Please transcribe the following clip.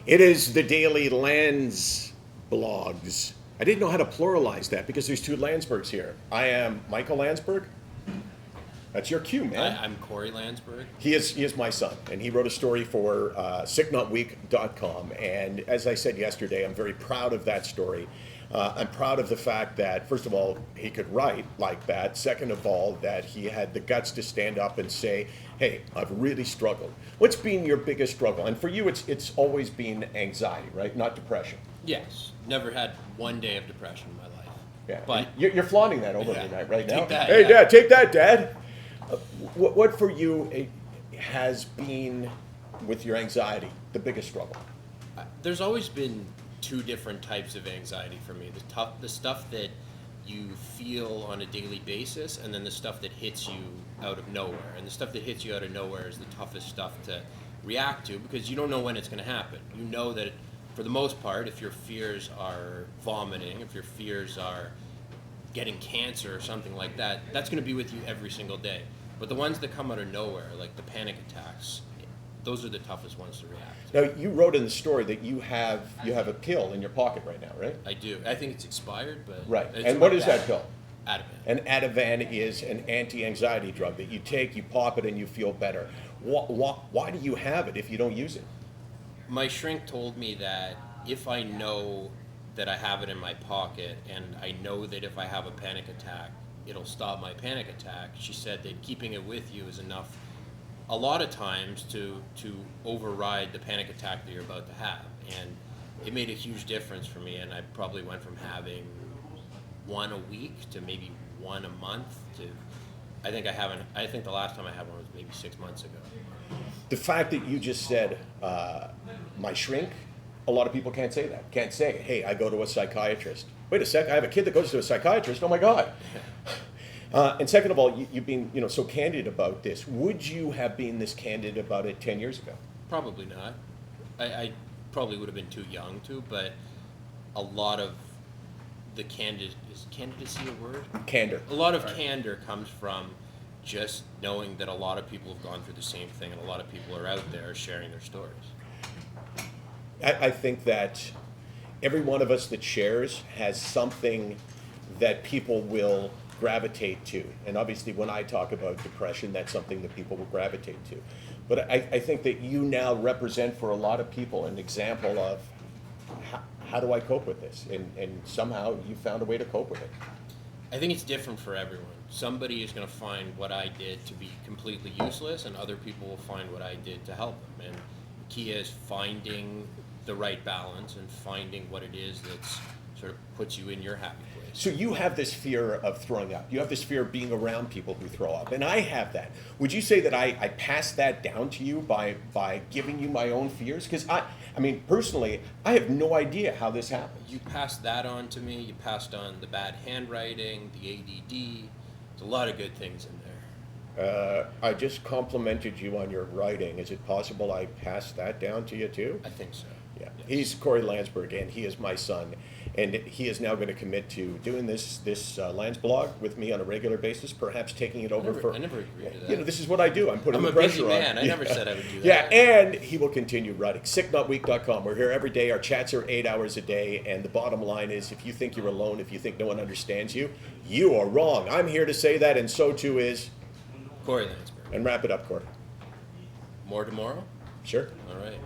It is the daily Landsblogs. I didn't know how to pluralize that because there's two Landsbergs here. I am Michael Landsberg. That's your cue, man. I'm Corey Landsberg. He is my son, and he wrote a story for SickNotWeak.com. And as I said yesterday, I'm very proud of that story. I'm proud of the fact that, first of all, he could write like that. Second of all, that he had the guts to stand up and say, hey, I've really struggled. What's been your biggest struggle? And for you, it's always been anxiety, right? Not depression. Yes, never had one day of depression in my life. Yeah, but you're flaunting that over me right now. Take that, hey, yeah. Dad, take that, Dad. What for you has been, with your anxiety, the biggest struggle? There's always been two different types of anxiety for me. The stuff that you feel on a daily basis, and then the stuff that hits you out of nowhere. And the stuff that hits you out of nowhere is the toughest stuff to react to because you don't know when it's going to happen. You know that for the most part, if your fears are vomiting, if your fears are getting cancer or something like that, that's going to be with you every single day. But the ones that come out of nowhere, like the panic attacks, those are the toughest ones to react to. Now, you wrote in the story that you have a pill in your pocket right now, right? I do. I think it's expired, but right. It's and what is that pill? Ativan. And Ativan is an anti-anxiety drug that you take, you pop it, and you feel better. Why do you have it if you don't use it? My shrink told me that if I know that I have it in my pocket and I know that if I have a panic attack, it'll stop my panic attack, she said that keeping it with you is enough a lot of times to override the panic attack that you're about to have. And it made a huge difference for me, and I probably went from having one a week to maybe one a month to I think the last time I had one was maybe 6 months ago. The fact that you just said my shrink, a lot of people can't say that. Can't say, hey, I go to a psychiatrist. Wait a sec, I have a kid that goes to a psychiatrist. Oh my God. And second of all, you've been so candid about this. Would you have been this candid about it 10 years ago? Probably not. I probably would have been too young to, but a lot of the is candidacy a word? Candor. A lot of candor comes from just knowing that a lot of people have gone through the same thing and a lot of people are out there sharing their stories. I think that every one of us that shares has something that people will gravitate to. And obviously when I talk about depression, that's something that people will gravitate to. But I think that you now represent for a lot of people an example of how do I cope with this? And somehow you found a way to cope with it. I think it's different for everyone. Somebody is going to find what I did to be completely useless, and other people will find what I did to help them. And the key is finding the right balance and finding what it is that's sort of puts you in your happy place. So you have this fear of throwing up. You have this fear of being around people who throw up. And I have that. Would you say that I passed that down to you by giving you my own fears? Because I mean, personally, I have no idea how this happens. You passed that on to me. You passed on the bad handwriting, the ADD. There's a lot of good things in there. I just complimented you on your writing. Is it possible I passed that down to you too? I think so. Yeah. Yes. He's Corey Landsberg, and he is my son. And he is now going to commit to doing this Landsblog with me on a regular basis, perhaps taking it over I never agreed to that. This is what I do. I'm putting I'm the a busy pressure on. man. I never said I would do that. Yeah, and he will continue writing. SickNotWeak.com. We're here every day. Our chats are 8 hours a day. And the bottom line is, if you think you're alone, if you think no one understands you, you are wrong. I'm here to say that, and so too is Corey Landsberg. And wrap it up, Corey. More tomorrow? Sure. All right.